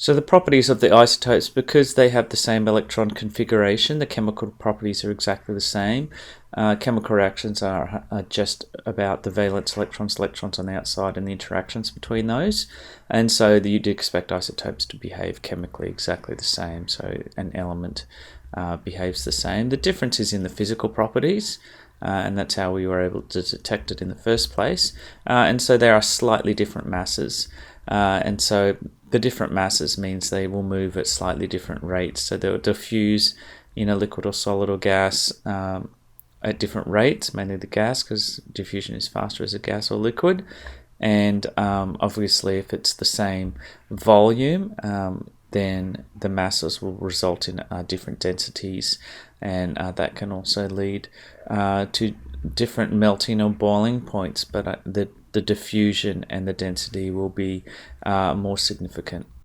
So the properties of the isotopes, because they have the same electron configuration, the chemical properties are exactly the same. Chemical reactions are just about the valence electrons on the outside and the interactions between those. And so you'd expect isotopes to behave chemically exactly the same. So an element behaves the same. The difference is in the physical properties. And that's how we were able to detect it in the first place. And so there are slightly different masses. And so the different masses means they will move at slightly different rates. So they'll diffuse in a liquid or solid or gas at different rates, mainly the gas, because diffusion is faster as a gas or liquid. And obviously, if it's the same volume, then the masses will result in different densities, and that can also lead to different melting or boiling points, but the diffusion and the density will be more significant.